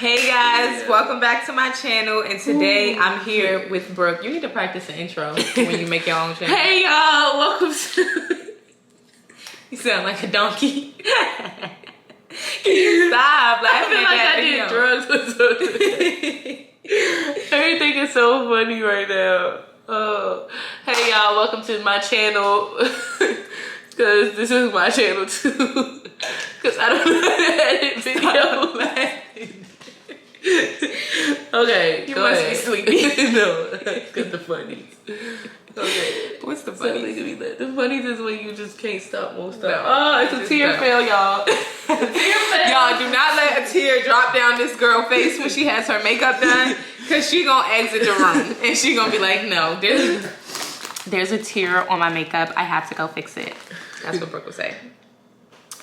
Hey guys, welcome back to my channel, and today I'm here with Brooke. You need to practice the intro when you make your own channel. Hey y'all, welcome to... You sound like a donkey. Can you stop laughing at that video? I feel like I did drugs or something. Everything is so funny right now. Oh, hey y'all, welcome to my channel. Cause this is my channel too. Cause I don't know how to edit video. Okay, you go must ahead. be sleepy. No, got the funnies. Okay, what's the funnies? The funnies is when you just can't stop, won't stop. No, oh, it's a tear fail, y'all. Y'all do not let a tear drop down this girl's face when she has her makeup done, cause she gonna exit the room and she gonna be like, no, there's a tear on my makeup. I have to go fix it. That's what Brooke would say.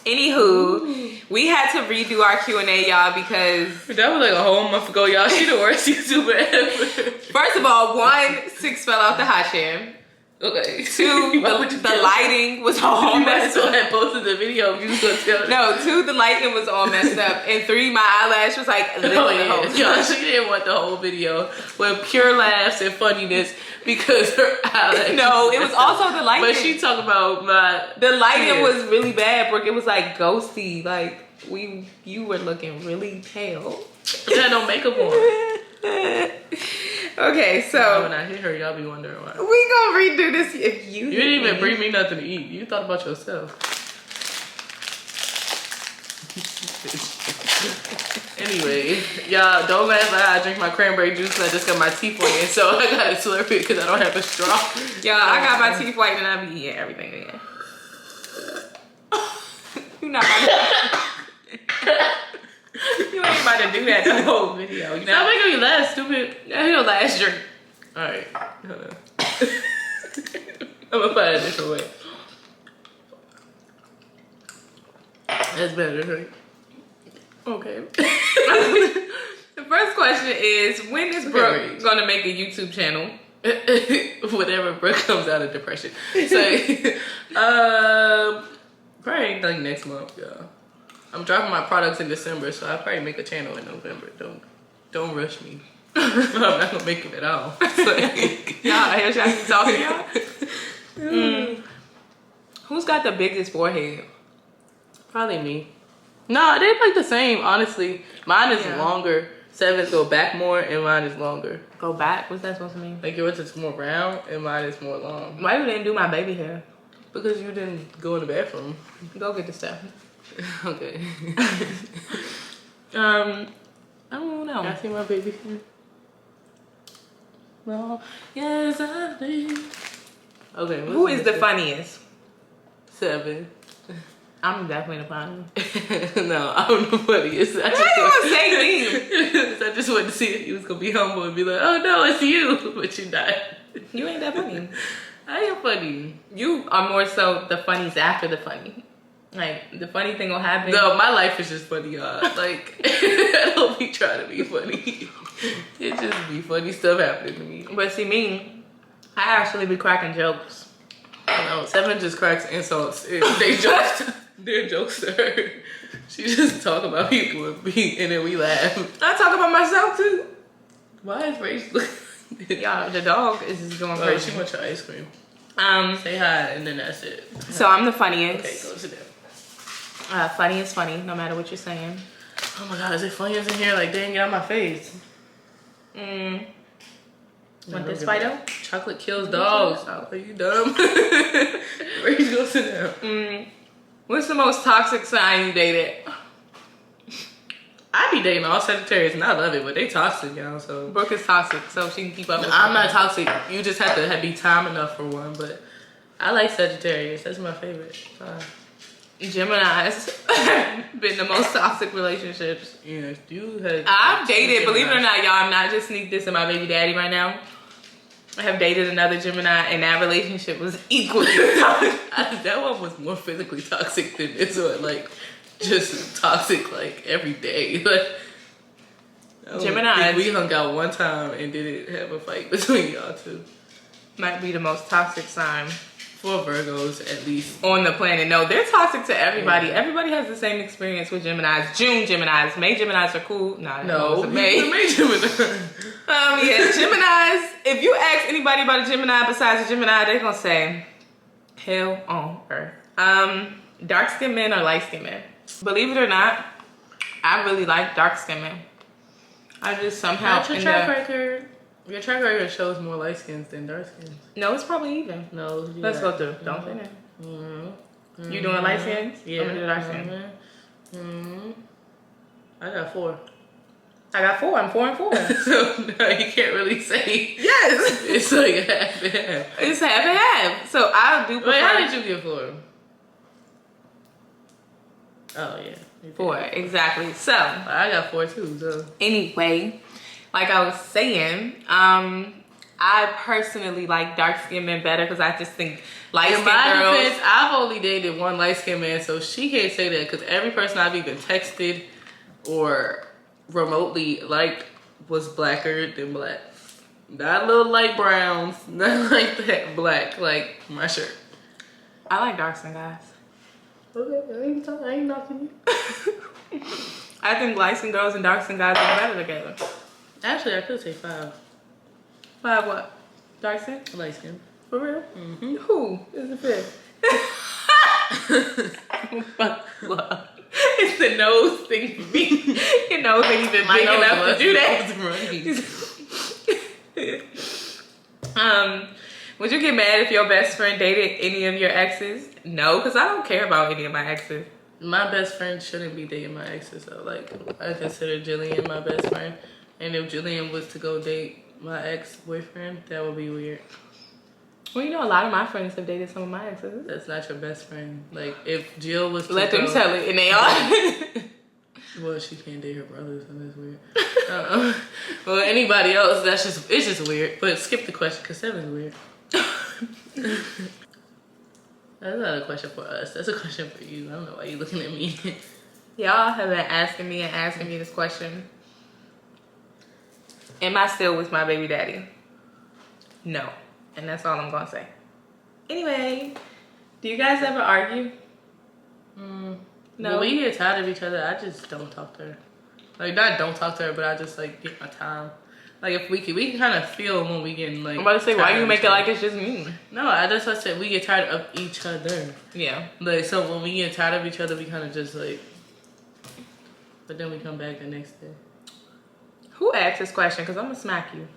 Anywho, we had to redo our Q&A, y'all, because that was like a whole month ago, y'all. She the worst YouTuber ever. First of all, 1, 6 fell out the hot chair. Okay. 2, the lighting was all messed up. I posted the video. You was gonna tell me. No, 2, the lighting was all messed up, and 3, my eyelash was like literally the whole time. Y'all, she didn't want the whole video with pure laughs and funniness because her eyelash. No, it was also the lighting. But she talked about the lighting was really bad, Brooke. It was like ghosty. Like you were looking really pale. You had no makeup on. Okay, so when I hit her, y'all be wondering why. We gonna redo this if you didn't even bring me nothing to eat. You thought about yourself. Anyway, y'all don't laugh at I drink my cranberry juice and I just got my teeth whitened, so I gotta slurp it because I don't have a straw. Y'all, I got my teeth whitened and I be eating everything again. You're not You ain't about to do that the whole video. You know? Stop making me laugh, stupid. Your last drink. Alright, hold on. I'm gonna find a different way. That's better, right? Okay. The first question is, when is Brooke gonna make a YouTube channel? Whenever Brooke comes out of depression. So, probably like next month, y'all. I'm dropping my products in December, so I'll probably make a channel in November. Don't rush me. I'm not gonna make it at all. Y'all, I hear y'all talking, y'all. Who's got the biggest forehead? Probably me. No, they're like the same, honestly. Mine is longer. 7s go back more, and mine is longer. Go back? What's that supposed to mean? Like yours is more round, and mine is more long. Why you didn't do my baby hair? Because you didn't go in the bathroom. Go get the stuff. Okay. I don't know. I see my baby hair. No. Yes, I do. Okay. Who is the funniest? 7. I'm definitely the funniest. No, I'm the funniest. Why you want to say me? I just wanted to see if you was gonna be humble and be like, "Oh no, it's you," but you're not. You ain't that funny. I am funny. You are more so the funnies after the funny. Like, the funny thing will happen. No, my life is just funny, y'all. Like, I don't be trying to be funny. It just be funny stuff happening to me. But see me, I actually be cracking jokes. No, 7 just cracks insults. They jokes. They're jokes to her. She just talk about people and then we laugh. I talk about myself too. Why is Rachel? Y'all, the dog is just going crazy. She wants your ice cream. Say hi and then that's it. So I'm the funniest. Okay, go sit down. Funny is funny, no matter what you're saying. Oh my god, is it funny in here? Like, dang, get out my face. Want this Fido? Chocolate kills dogs. Oh, are you dumb? Where you gonna sit down? What's the most toxic sign you dated? I be dating all Sagittarius and I love it, but they toxic, y'all. So Brooke is toxic, so she can keep up with I'm not toxic. You just have to be time enough for one, but I like Sagittarius. That's my favorite. Gemini's been the most toxic relationships. Yeah, you had. I've dated, believe it or not, y'all, I'm not just sneak dissing my baby daddy right now. I have dated another Gemini, and that relationship was equally toxic. That one was more physically toxic than this one. Like, just toxic, like, every day. Like, Gemini. We hung out one time and didn't have a fight between y'all two. Might be the most toxic sign. For Virgos, at least. On the planet. No, they're toxic to everybody. Yeah. Everybody has the same experience with Geminis. June Geminis. May Geminis are cool. Nah, no. May Gemini. Yeah, Geminis. If you ask anybody about a Gemini besides a Gemini, they're gonna say, hell on earth. Dark skinned men or light skinned men. Believe it or not, I really like dark skinned men. I just somehow. Your track record shows more light skins than dark skins. No, it's probably even. No, let's go through. Don't say that. You doing light skins? Yeah. I'm gonna do dark skins. I got 4. I got 4. I'm 4 and 4. So no, you can't really say. Yes. It's like half and half. It's half and half. So I'll do. Wait, how did you get 4? Oh yeah. 4, exactly. So I got 4 too. So anyway, like I was saying, I personally like dark skinned men better because I just think light skinned girls. Defense, I've only dated one light skinned man, so she can't say that because every person I've even texted or remotely liked was blacker than black. Not little light browns, not like that black, like my shirt. I like dark skinned guys. Okay, I ain't knocking you. I think light skinned girls and dark skinned guys are better together. Actually, I could say 5. 5 what? Dark skin? Light skin. For real? Mm-hmm. Who is the 5th? It's the nose thing for me. Your nose ain't even big enough to do that. Would you get mad if your best friend dated any of your exes? No, because I don't care about any of my exes. My best friend shouldn't be dating my exes, so like I consider Jillian my best friend. And if Jillian was to go date my ex-boyfriend, that would be weird. Well, you know, a lot of my friends have dated some of my exes. That's not your best friend. Like, if Jill was to let them tell it, and they are. Well, she can't date her brothers, and that's weird. Well, anybody else, it's just weird. But skip the question, because 7 is weird. That's not a question for us. That's a question for you. I don't know why you're looking at me. Y'all have been asking me this question. Am I still with my baby daddy? No. And that's all I'm gonna say. Anyway, do you guys ever argue? No. When we get tired of each other, I just don't talk to her. Like, not don't talk to her, but I just, like, get my time. Like, if we can kind of feel when we get, like... I'm about to say, why you make it like it's just me? No, I said we get tired of each other. Yeah. Like, so when we get tired of each other, we kind of just, like... But then we come back the next day. Who asked this question? Because I'm going to smack you.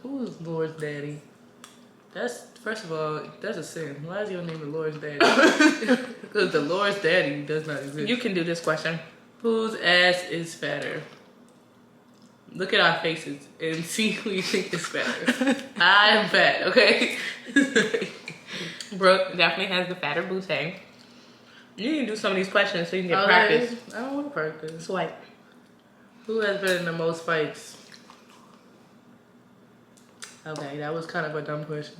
Who's Lord's daddy? That's, first of all, that's a sin. Why is your name the Lord's daddy? Because the Lord's daddy does not exist. You can do this question. Whose ass is fatter? Look at our faces and see who you think is fatter. I am fat, okay? Brooke definitely has the fatter booty. You need to do some of these questions so you can get practice. I don't want to practice. Swipe. Who has been in the most fights? Okay, that was kind of a dumb question.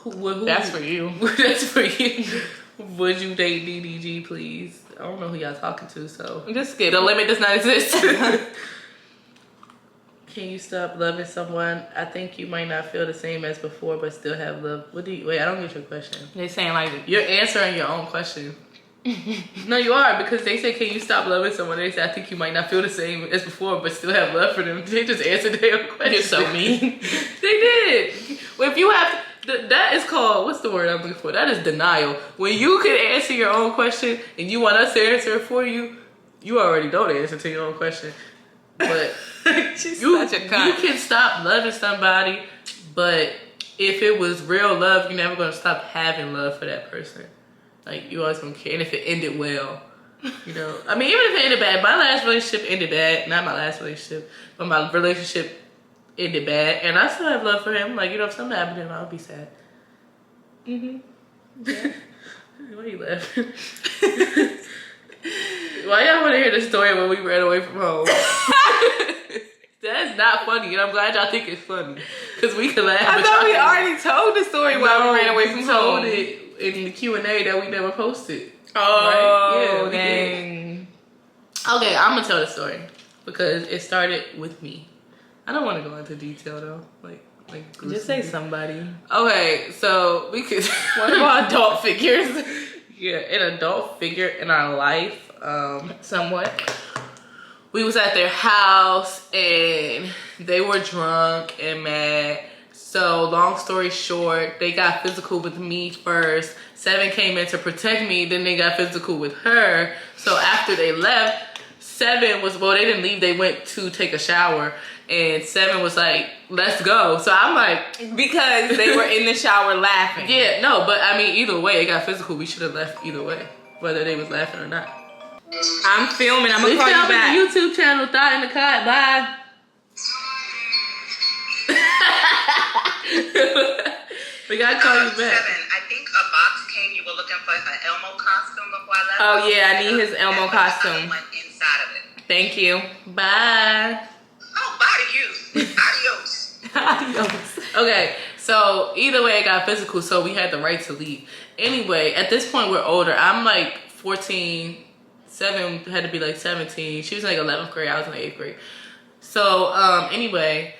That's for you. That's for you. Would you date DDG, please? I don't know who y'all talking to, so just skip. The limit does not exist. Can you stop loving someone? I think you might not feel the same as before, but still have love. Wait, I don't get your question. They're saying like you're answering your own question. No, you are, because they say, can you stop loving someone? They say, I think you might not feel the same as before, but still have love for them. They just answered their own question. You're so mean. They did. Well, if you have, that is called, what's the word I'm looking for? That is denial. When you can answer your own question and you want us to answer it for you, you already know the answer to your own question. But She's you such a cunt. You can stop loving somebody, but if it was real love, you're never going to stop having love for that person. Like, you always gonna care. And if it ended well, you know. I mean, even if it ended bad, my last relationship ended bad. Not my last relationship, but my relationship ended bad. And I still have love for him. Like, you know, if something happened to him, I would be sad. Yeah. Why are you laughing? Why y'all want to hear the story when we ran away from home? That's not funny, and I'm glad y'all think it's funny. Because we can laugh. I thought we already told the story while we ran away from home. We told it in the Q&A that we never posted. Oh, right? Yeah, dang. Okay, I'm gonna tell the story because it started with me. I don't want to go into detail though. Like, Like Just say somebody. Okay, so we could. What about adult figures? Yeah, an adult figure in our life. Somewhat. We was at their house and they were drunk and mad. So long story short, they got physical with me first. 7 came in to protect me, then they got physical with her. So after they left, 7 was, well, they didn't leave, they went to take a shower. And 7 was like, let's go. So I'm like, because they were in the shower laughing. yeah, no, but I mean, either way, it got physical. We should have left either way, whether they was laughing or not. I'm filming. I'm gonna call you back. The YouTube channel, Thought in the Cut. Bye. We gotta call you back. 7, I think a box came. You were looking for an Elmo costume before I left. Oh yeah, I need his Elmo And costume. went inside of it. Thank you. Bye. Oh, bye to you. Adios. Adios. Okay, so either way, it got physical, so we had the right to leave. Anyway, at this point, we're older. I'm like 14. 7 had to be like 17. She was like 11th grade. I was in like 8th grade. So anyway,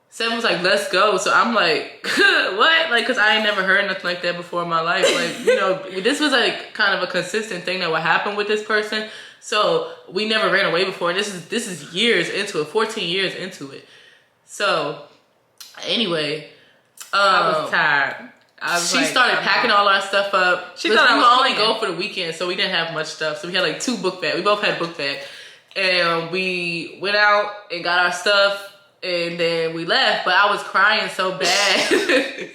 7 was like, let's go. So I'm like, what? Like, cause I ain't never heard nothing like that before in my life. Like, you know, this was like kind of a consistent thing that would happen with this person. So we never ran away before. This is years into it, 14 years into it. So anyway, I was tired. She started packing all our stuff up. She thought I we was only playing. go for the weekend, so we didn't have much stuff. So we had like 2 book bags. We both had a book bag. And we went out and got our stuff, and then we left. But I was crying so bad.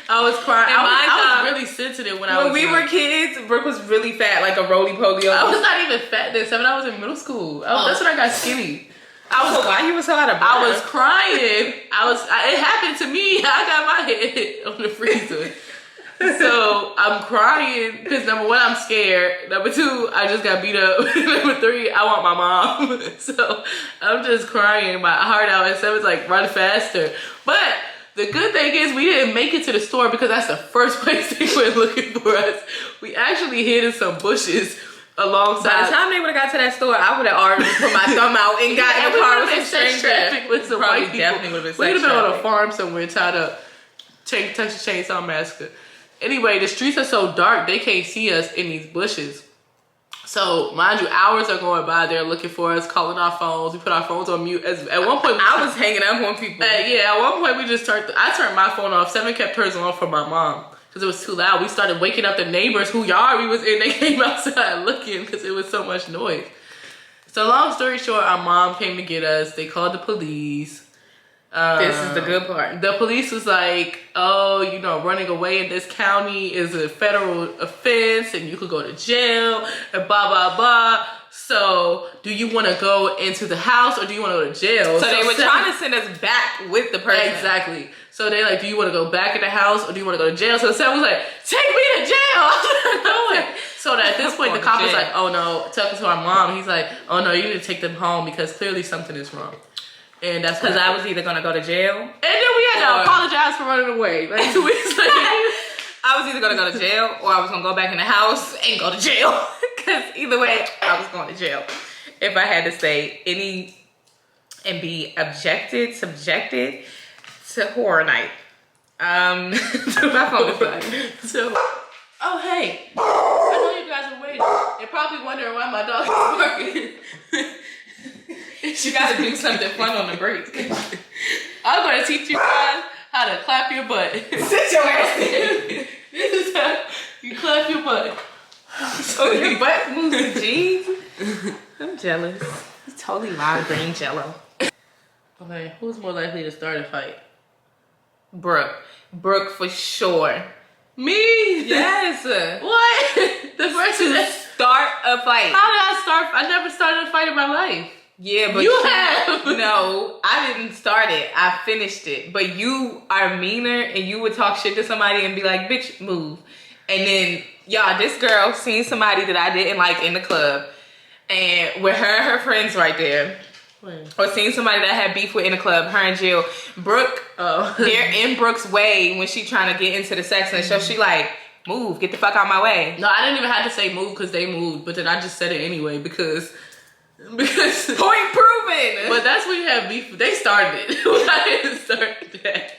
I was crying. I was really sensitive when we were kids, Brooke was really fat, like a roly-poly. I was not even fat then. 7, I was in middle school. That's when I got skinny. Why you was so out of breath? I was crying. It happened to me. I got my head on the freezer. So I'm crying because number 1, I'm scared. Number 2, I just got beat up. Number 3, I want my mom. So I'm just crying my heart out. And 7's like, run faster. But the good thing is we didn't make it to the store because that's the first place they were looking for us. We actually hid in some bushes alongside. By the time they would have got to that store, I would have already put my thumb out and got in the car with some sex traffic with some white people. Definitely would have been We would sex have been on a traffic. farm somewhere tied up. Texas Chainsaw Massacre. Anyway, the streets are so dark they can't see us in these bushes. So mind you, hours are going by. They're looking for us, calling our phones. We put our phones on mute. At one point, I was hanging up on people. At one point we just I turned my phone off. 7 kept hers on for my mom because it was too loud. We started waking up the neighbors whose yard we was in. They came outside looking because it was so much noise. So long story short, our mom came to get us. They called the police. This is the good part. The police was like, oh, you know, running away in this county is a federal offense and you could go to jail and blah, blah, blah. So do you want to go into the house or do you want to go to jail? So they were trying to send us back with the person. Exactly. So they like, do you want to go back in the house or do you want to go to jail? So 7 was like, take me to jail. I'm not going. So at this point, the cop was like, oh no, talking to our mom. He's like, oh no, you need to take them home because clearly something is wrong. And that's because I was either gonna go to jail, and then we had to apologize for running away. Like 2 weeks later, I was either gonna go to jail or I was gonna go back in the house and go to jail. Because either way, I was going to jail if I had to say any and be subjected to horror night. My phone is dying. So, oh hey, I know you guys are waiting. You're probably wondering why my dog is barking. You gotta do something fun on the break. I'm gonna teach you guys how to clap your butt. Sit your ass in. This is how you clap your butt. Oh, your butt moves the jeans? I'm jealous. It's totally lime green Jello. Okay, who's more likely to start a fight? Brooke for sure. Me? Yes. What? The person that start a fight. How did I start? I never started a fight in my life. Yeah, but you have. No, I didn't start it. I finished it. But you are meaner and you would talk shit to somebody and be like, bitch, move. And then, y'all, this girl seen somebody that I didn't like in the club. And with her and her friends right there. Or seen somebody that I had beef with in the club, her and Jill. Brooke, they're in Brooke's way when she trying to get into the sex and so she like, move, get the fuck out my way. No, I didn't even have to say move because they moved. But then I just said it anyway because Because Point proven. but that's when you have beef. They started it. I didn't start that.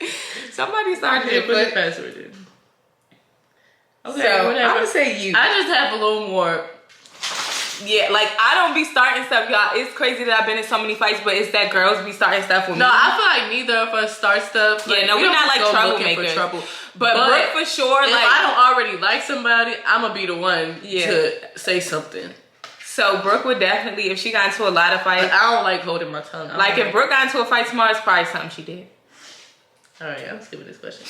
Somebody started Yeah, it, put the but password in. Okay, so whatever. I'm gonna say you. I just have a little more. Yeah, like I don't be starting stuff, y'all. It's crazy that I've been in so many fights, but it's that girls be starting stuff with No, me. I feel like neither of us start stuff. Yeah, Like, no, we we're don't not just like go looking troublemakers. for trouble. But Brooke for sure, if like I don't already like somebody, I'm gonna be the one to say something. So Brooke would definitely, if she got into a lot of fights, Like, I don't like holding my tongue. like if Brooke got into a fight tomorrow, it's probably something she did. All right, I'm skipping this question.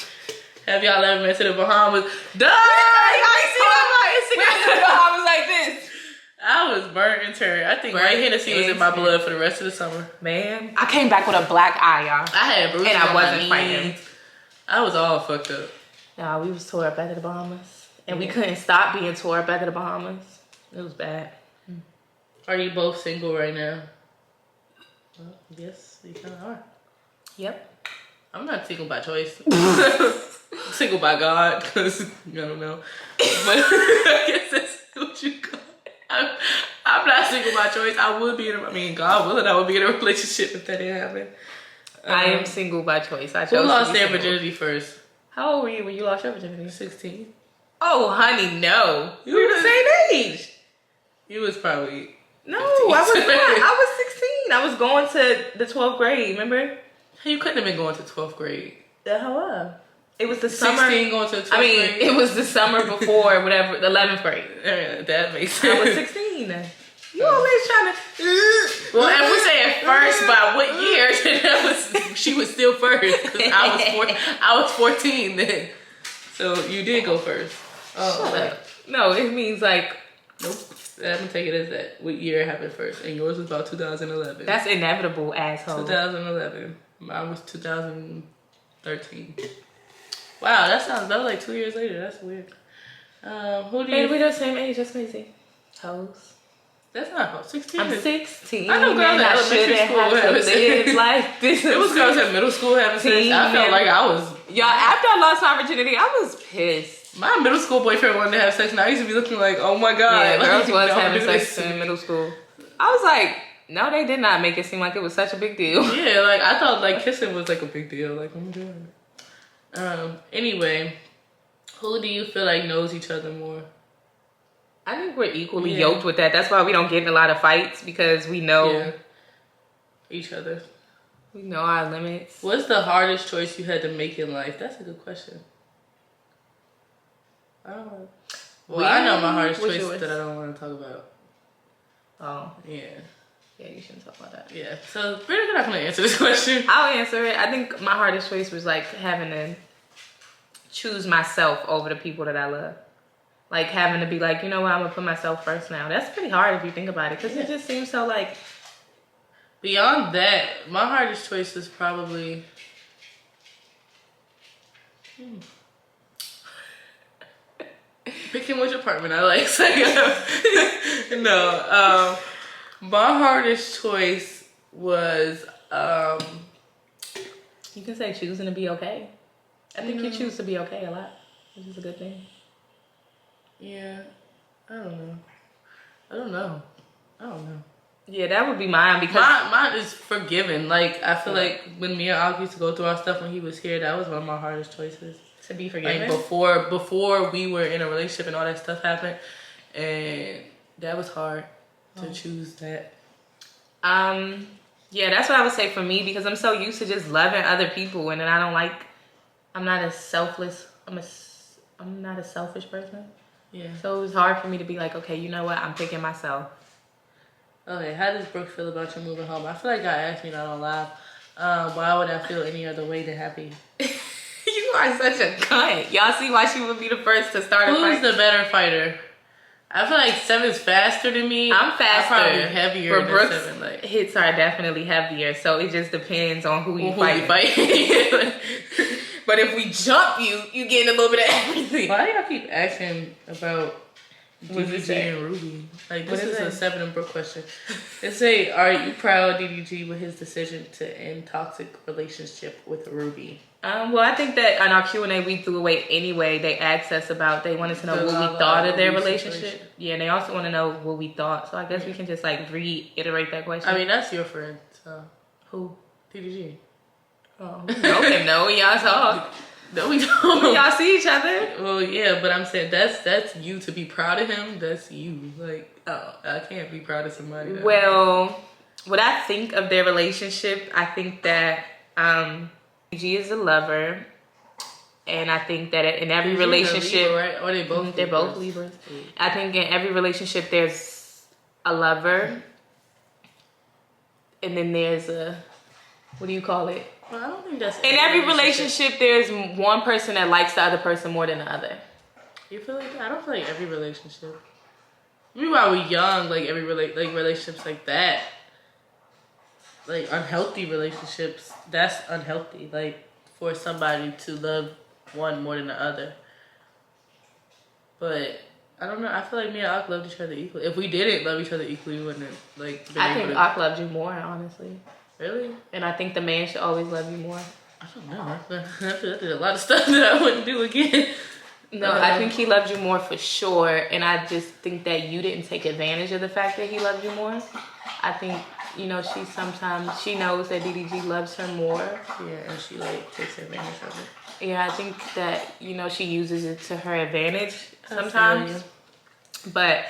Have y'all ever been to the Bahamas? Duh! I see on my Instagram. I was like this. I was burnt and turned. I think right Hennessy was in my blood for the rest of the summer. Man, I came back with a black eye, y'all. I had bruises And I on wasn't my fighting. knees. I was all fucked up. Nah, we was tore up back to the Bahamas. And we couldn't stop being tore up back to the Bahamas. It was bad. Are you both single right now? Well, yes, you kind of are. Yep. I'm not single by choice. Single by God, because I don't know. But I guess that's what you call it. I'm not single by choice. I would be in God willing, I would be in a relationship if that didn't happen. I am single by choice. I chose Who lost to be their single. virginity first? How old were you when you lost your virginity? 16. Oh, honey, no. We were the same age. You was probably... No, I was not. I was 16. I was going to the 12th grade, remember? You couldn't have been going to 12th grade. The hell up. It was the summer. 16 going to 12th I mean, grade? it was the summer before, whatever, the 11th grade. Yeah, that makes sense. I was 16. You always trying to... Well, if we say at first, by what year? She was still first. 'Cause I was 14 then. So you did go first. Oh, Shut up. No, it means like... Nope. I'm gonna take it as that. What year happened first? And yours was about 2011. That's inevitable, asshole. 2011. Mine was 2013. Wow, that was like 2 years later. That's weird. Who do you? And we're the same age. That's crazy. Hoes. That's not 16. I'm 16. I know girls and at I elementary shouldn't school have to having live sex. like this. It was girls at middle school having sex. I felt like I was. Y'all, after I lost my virginity, I was pissed. My middle school boyfriend wanted to have sex, and I used to be looking like, oh my god. Yeah, like, girls was don't having do sex this. in middle school. I was like, no, they did not make it seem like it was such a big deal. Yeah, like I thought like kissing was like a big deal. Like I'm doing it. Anyway, who do you feel like knows each other more? I think we're equally yoked with that. That's why we don't get in a lot of fights, because we know each other. we know our limits. What's the hardest choice you had to make in life? That's a good question. I don't know. Well, I know my hardest What's choice yours? that I don't want to talk about. Oh, Yeah. yeah, you shouldn't talk about that. Yeah. So we're not gonna answer this question. I'll answer it. I think my hardest choice was like having to choose myself over the people that I love. Like having to be like, you know what, I'm gonna put myself first now. That's pretty hard if you think about it, because it just seems so like... Beyond that, my hardest choice is probably... Picking which apartment I like. No. My hardest choice was... You can say choosing to be okay. I think you choose to be okay a lot, which is a good thing. Yeah. I don't know. Yeah, that would be mine, because... Mine is forgiving. Like, I feel like when me and Al used to go through our stuff when he was here, that was one of my hardest choices. To be forgiven? Like, before we were in a relationship and all that stuff happened. And that was hard to choose that. Yeah, that's what I would say for me, because I'm so used to just loving other people, and then I don't like... I'm not a selfless... I'm not a selfish person. Yeah. So it was hard for me to be like, okay, you know what? I'm picking myself. Okay, how does Brooke feel about you moving home? I feel like I asked me that on live. Why would I feel any other way than happy? You are such a cunt. Y'all see why she would be the first to start a Who's fight? the better fighter? I feel like Seven's faster than me. I'm faster. I'm probably heavier But than Brooke's Seven. Like, hits are definitely heavier, so it just depends on who you who fight. you fight. But if we jump you getting a little bit of everything. Why do y'all keep asking about What does it DDG say? and Ruby? Like, What this does is it a say? Seven and Brooke question. It say, are you proud of DDG with his decision to end toxic relationship with Ruby? Well, I think that on our Q&A we threw away anyway. They asked us about, they wanted to know what we thought of their relationship. Yeah, and they also want to know what we thought. So I guess we can just like reiterate that question. I mean, that's your friend, so. Who? DDG. Oh, okay, no, when y'all talk. No, we don't. When y'all see each other. Well, yeah, but I'm saying that's you to be proud of him. That's you. Like, oh, I can't be proud of somebody. Well, what I think of their relationship, I think that DDG is a lover, and I think that in every relationship, Libra, right? Or they both? They're both Libras. I think in every relationship there's a lover, and then there's a, what do you call it? Well, I don't think that's in every relationship. There's one person that likes the other person more than the other. You feel like that? I don't feel like every relationship. Maybe while we're young, like every relationships like that, like unhealthy relationships. That's unhealthy. Like for somebody to love one more than the other. But I don't know. I feel like me and Ak loved each other equally. If we didn't love each other equally, we wouldn't have like. I think Ak loved you more, honestly. Really? And I think the man should always love you more. I don't know. I did a lot of stuff that I wouldn't do again. No, I think he loved you more for sure. And I just think that you didn't take advantage of the fact that he loved you more. I think, you know, she knows that DDG loves her more. Yeah, and she like takes advantage of it. Yeah, I think that, you know, she uses it to her advantage sometimes. But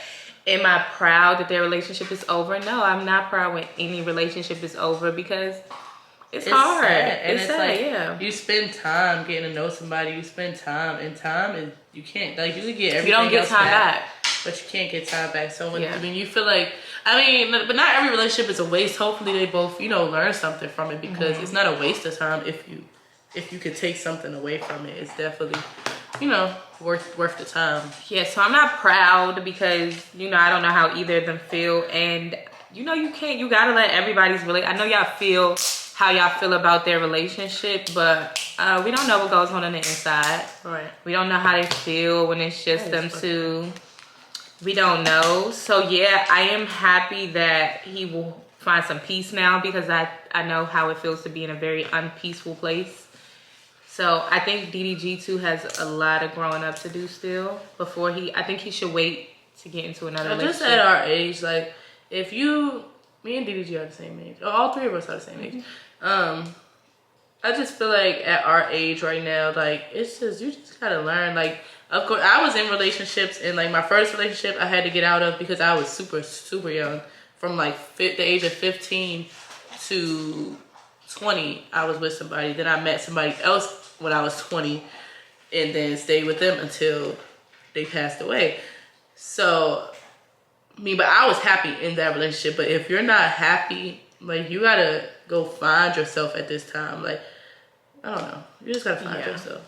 am I proud that their relationship is over? No, I'm not proud when any relationship is over because it's hard. Sad. And it's sad, like, yeah. You spend time getting to know somebody. You spend time, and you can't, like, you can get everything. You don't get else time back. But you can't get time back. So when you feel like, I mean, but not every relationship is a waste. Hopefully they both, you know, learn something from it because it's not a waste of time if you could take something away from it. It's definitely, you know, worth the time. Yeah, so I'm not proud because, you know, I don't know how either of them feel. And, you know, you gotta let everybody's I know y'all feel how y'all feel about their relationship, but we don't know what goes on the inside. Right. We don't know how they feel when it's just them two. We don't know. So, yeah, I am happy that he will find some peace now because I know how it feels to be in a very unpeaceful place. So I think DDG too has a lot of growing up to do still before I think he should wait to get into another relationship. Just at our age, like if me and DDG are the same age. All three of us are the same age. I just feel like at our age right now, like it's just, you just gotta learn. Like, of course, I was in relationships and like my first relationship I had to get out of because I was super, super young. From like the age of 15 to 20, I was with somebody. Then I met somebody else when I was 20 and then stayed with them until they passed away. So, but I was happy in that relationship. But if you're not happy, like you gotta go find yourself at this time. Like, I don't know. You just gotta find yourself.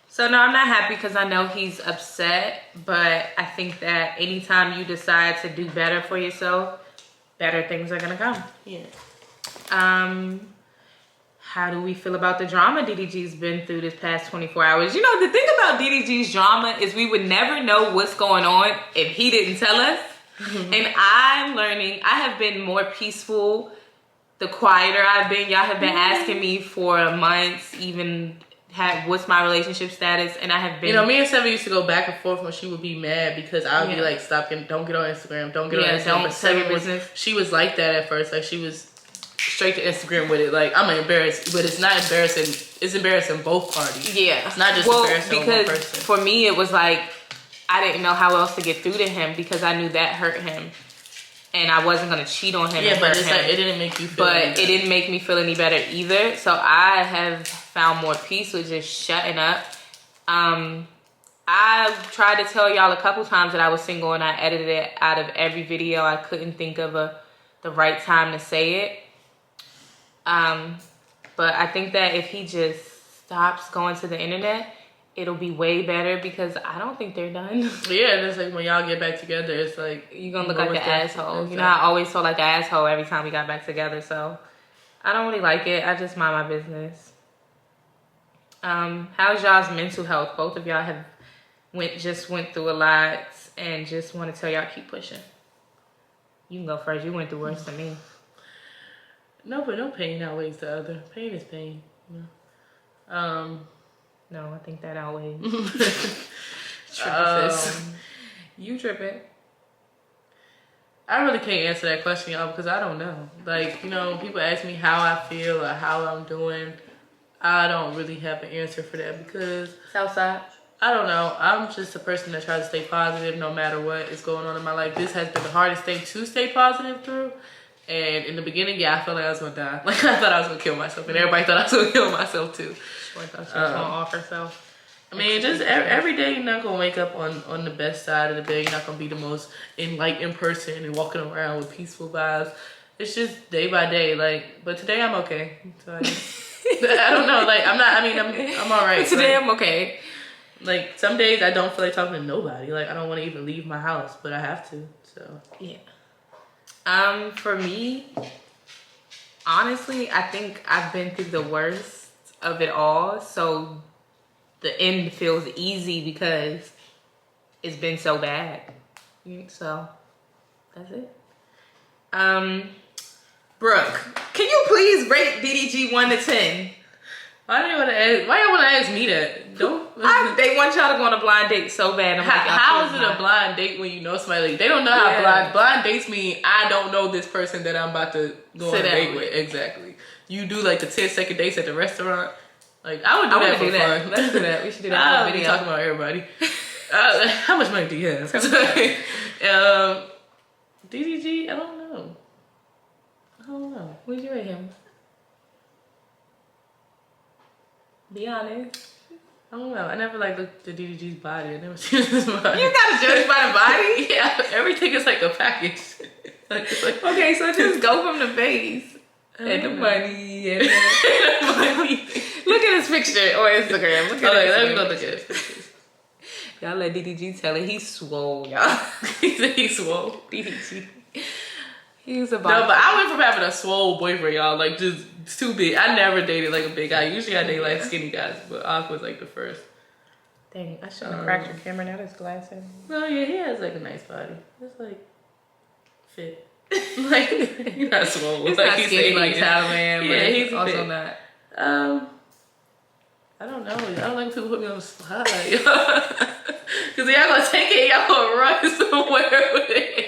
So no, I'm not happy because I know he's upset. But I think that anytime you decide to do better for yourself, better things are gonna come. Yeah. How do we feel about the drama DDG's been through this past 24 hours? You know, the thing about DDG's drama is we would never know what's going on if he didn't tell us. And I'm learning, I have been more peaceful the quieter I've been. Y'all have been asking me for months, even what's my relationship status, and I have been. You know, me and Seven used to go back and forth when she would be mad because I would be like, "Stop! Don't get on Instagram. Don't get on Instagram." Don't tell your business. She was like that at first. Like she was straight to Instagram with it. Like, I'm embarrassed, but it's not embarrassing. It's embarrassing both parties. Yeah, it's not just embarrassing on one person. For me, it was like I didn't know how else to get through to him because I knew that hurt him. And I wasn't gonna cheat on him. Yeah, but it's like it didn't make you feel. But it didn't make me feel any better either. So I have found more peace with just shutting up. I tried to tell y'all a couple times that I was single, and I edited it out of every video. I couldn't think of the right time to say it. But I think that if he just stops going to the internet, it'll be way better because I don't think they're done. Yeah, and it's like when y'all get back together, it's like you're gonna look like an asshole. You know, I always felt like an asshole every time we got back together. So I don't really like it. I just mind my business. How's y'all's mental health? Both of y'all have went through a lot, and just want to tell y'all keep pushing. You can go first. You went through worse than me. No, but no pain outweighs the other. Pain is pain. You know? No, I think that outweighs. You tripping. I really can't answer that question, y'all, because I don't know. Like, you know, people ask me how I feel or how I'm doing. I don't really have an answer for that because Southside. I don't know. I'm just a person that tries to stay positive no matter what is going on in my life. This has been the hardest thing to stay positive through. And in the beginning, yeah, I felt like I was going to die. Like, I thought I was going to kill myself. And everybody thought I was going to kill myself, too. I thought she was going to off herself. I mean, just every day you're not going to wake up on the best side of the day. You're not going to be the most enlightened person and walking around with peaceful vibes. It's just day by day. Like, but today I'm okay. So I don't know. Like, I'm all right. Today like, I'm okay. Like, some days I don't feel like talking to nobody. Like, I don't want to even leave my house, but I have to. So, yeah. For me, honestly, I think I've been through the worst of it all. So the end feels easy because it's been so bad. So that's it. Brooke, can you please rate DDG 1 to 10? why y'all want to ask me that? They want y'all to go on a blind date so bad. I'm like, how is it a blind date when you know somebody? Like, they don't know how blind dates mean. I don't know this person that I'm about to go on a date with. Exactly. You do like the 10-second dates at the restaurant. Like, I would do that for fun. Let's do that. We should do that for a video. Talking about everybody. How much money do you have? DDG, I don't know. Would you rate him? Be honest. I don't know. I never like looked at the DDG's body. I never seen his body. You gotta judge by the body? Yeah, everything is like a package. Like, okay, so just go from the face. And the money. And the money. Look at his picture on Instagram. Let me go look at his pictures. Y'all let DDG tell it. He's swole, y'all. He's swole. DDG. He's a No, but I went from having a swole boyfriend, y'all, like just too big. I never dated like a big guy. Usually I date like skinny guys, but Aqua was like the first. Dang, I shouldn't have cracked your camera. Now there's glass in. No, yeah, he has like a nice body. It's like fit. Like, you're not swole. It's like not skinny like Talman, yeah, but he's also fit. not. I don't know. I don't like when people put me on the spot. Because y'all gonna take it, y'all gonna run somewhere with it.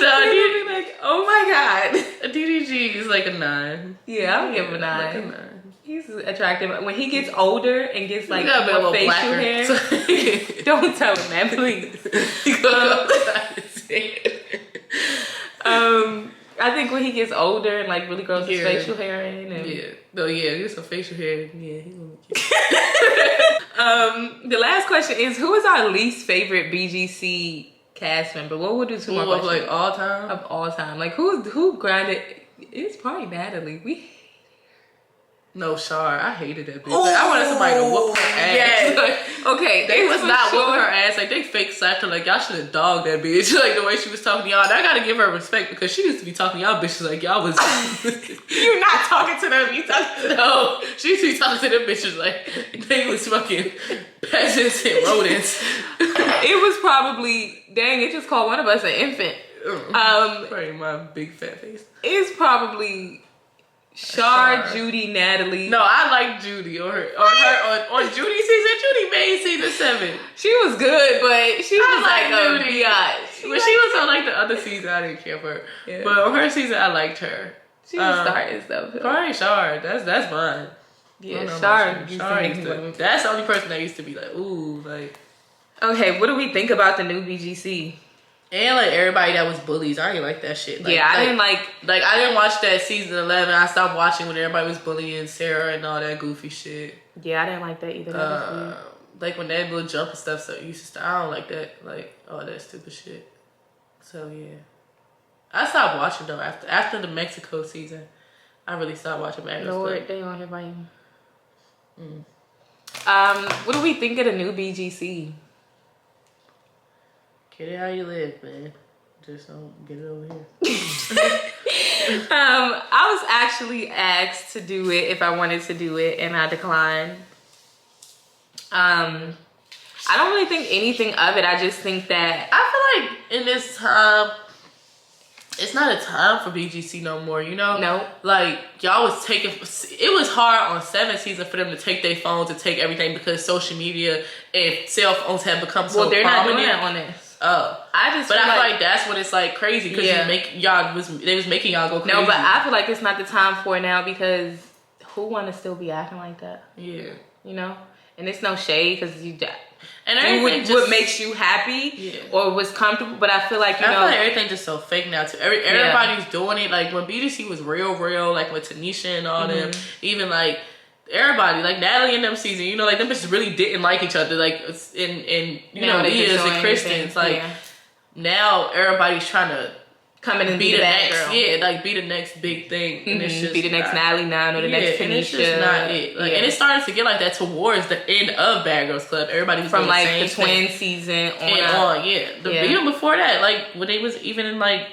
No, be like, oh my god. DDG is like a 9. Yeah, I'll give him a 9. Like a 9. He's attractive. When he gets older and gets like more more facial blacker. hair, don't tell him that, please. I think when he gets older and like really grows his facial hair in. And get some facial hair. Yeah, he's gonna be cute. The last question is, who is our least favorite BGC cast member? What would do two more questions? Like all time? Of all time. Like who grinded? It's probably Natalie. No, Shar. I hated that bitch. Like, I wanted somebody to whoop her ass. Yes. Like, okay, they was not whooping her ass. Like, they fake slapped her. Like, y'all should have dogged that bitch. Like, the way she was talking to y'all. And I gotta give her respect because she used to be talking to y'all bitches like y'all was. You're not talking to them. You talking to them. No, she used to be talking to them bitches like they was fucking peasants and rodents. It was probably, dang, it just called one of us an infant. Probably my big fat face. It's probably Shar, Judy, Natalie. No, I like Judy on Judy season. Judy made season 7. She was good, but she was like a Judy. biatch. When she was on like the other season, I didn't care for her. Yeah. But on her season, I liked her. She was starting stuff. Probably Shar. That's mine. Yeah, Shar. That's the only person that used to be like, ooh, like. Okay, what do we think about the new BGC? And like everybody that was bullies, I didn't like that shit. Like, yeah, I didn't like I didn't watch that season 11. I stopped watching when everybody was bullying Sarah and all that goofy shit. Yeah, I didn't like that either. That was weird. Like when that little jump and stuff, so used to start. I don't like that. Like all that stupid shit. So yeah, I stopped watching though after the Mexico season. I really stopped watching Magnus. Lord, they on here by you. What do we think of the new BGC? Get it how you live, man. Just don't get it over here. I was actually asked to do it if I wanted to do it, and I declined. I don't really think anything of it. I just think that I feel like in this time, it's not a time for BGC no more, you know? No. Like, y'all was taking, it was hard on 7th season for them to take their phones and take everything because social media and cell phones have become so they're prominent. not doing that on this. Oh. I feel like that's when it's like crazy because they was making y'all go crazy. No, but I feel like it's not the time for it now because who want to still be acting like that? Yeah. You know? And it's no shade because you and what makes you happy or was comfortable, but I feel like I feel like everything just so fake now too. Everybody's doing it. Like when BGC was real, like with Tanisha and all them, even like everybody, like Natalie and them season, you know, like them bitches really didn't like each other. Like in you know, Leah's and Kristen's, like now everybody's trying to come in and be the bad next, girl. like be the next big thing, and it's just be the next Natalie Nunn or the next Tanisha. And it's just not it. Like, and it started to get like that towards the end of Bad Girls Club. Everybody was from doing like the twin season on, even before that, like when they was even in like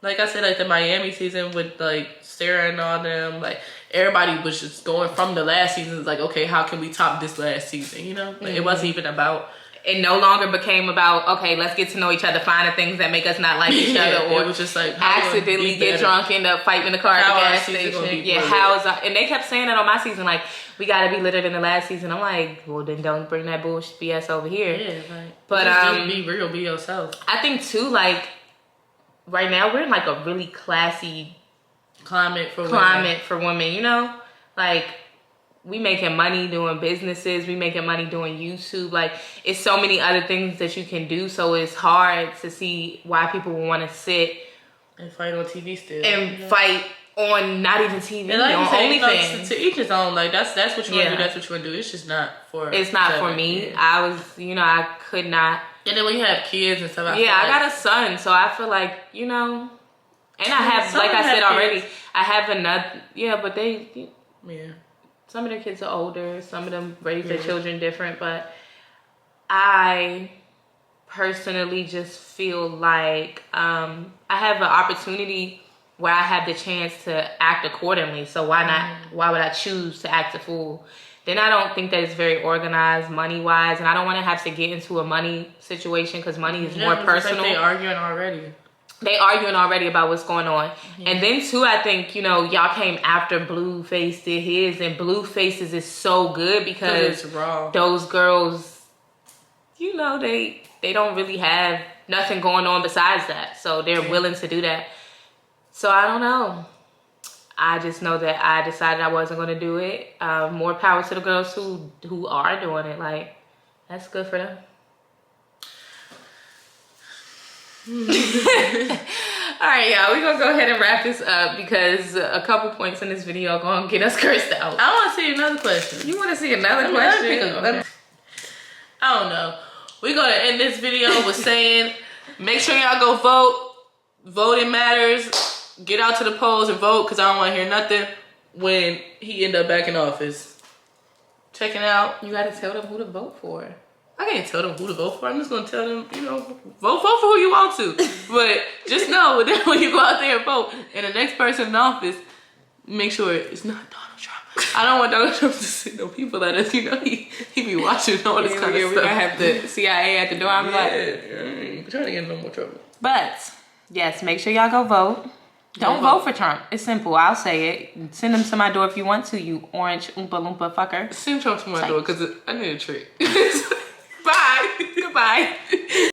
I said, like the Miami season with like Sarah and all them, like everybody was just going from the last season. Like, okay, how can we top this last season? You know, like, it wasn't even about. It no longer became about, okay, let's get to know each other, find the things that make us not like each other, or it was just like accidentally get drunk, end up fighting in the car at the gas station. And they kept saying that on my season, like, we gotta be litter than the last season. I'm like, well, then don't bring that bullshit BS over here. Yeah, right. But just be real, be yourself. I think too, like, right now we're in like a really classy climate for women, you know? Like, we making money doing businesses. We making money doing YouTube. Like, it's so many other things that you can do. So it's hard to see why people want to sit and fight on TV still. And fight on not even TV, and like on OnlyFans. To each his own. Like, that's what you want to do. That's what you want to do. It's just not for. It's not for me. Yeah. I was, I could not. And then when you have kids and stuff. I got a son, so I feel like, and I have, like I said already, I have another. Yeah, but they. Yeah. Some of their kids are older. Some of them raise their children different. But I personally just feel like I have an opportunity where I have the chance to act accordingly. So why not? Why would I choose to act a fool? Then I don't think that it's very organized money-wise. And I don't want to have to get into a money situation because money is more personal. Like they arguing already. They arguing already about what's going on. And then too, I think, y'all came after Blueface did his, and Blueface's is so good because those girls, they don't really have nothing going on besides that. So they're willing to do that. So I don't know. I just know that I decided I wasn't going to do it. More power to the girls who are doing it. Like, that's good for them. All right, y'all, we're gonna go ahead and wrap this up because a couple points in this video are gonna get us cursed out. I want to see another question. You want to see another question? I don't know. We're gonna end this video with saying, make sure y'all go vote. Voting matters. Get out to the polls and vote because I don't want to hear nothing when he end up back in office. Checking out. You gotta tell them who to vote for. I can't tell them who to vote for. I'm just gonna tell them, vote for who you want to. But just know that when you go out there and vote, and the next person in office, make sure it's not Donald Trump. I don't want Donald Trump to send no people at us. He be watching all this kind of stuff. We're gonna have the CIA at the door. I'm like, trying to get in no more trouble. But yes, make sure y'all go vote. Don't vote for Trump. It's simple. I'll say it. Send him to my door if you want to, you orange Oompa Loompa fucker. Send Trump to my door because I need a treat.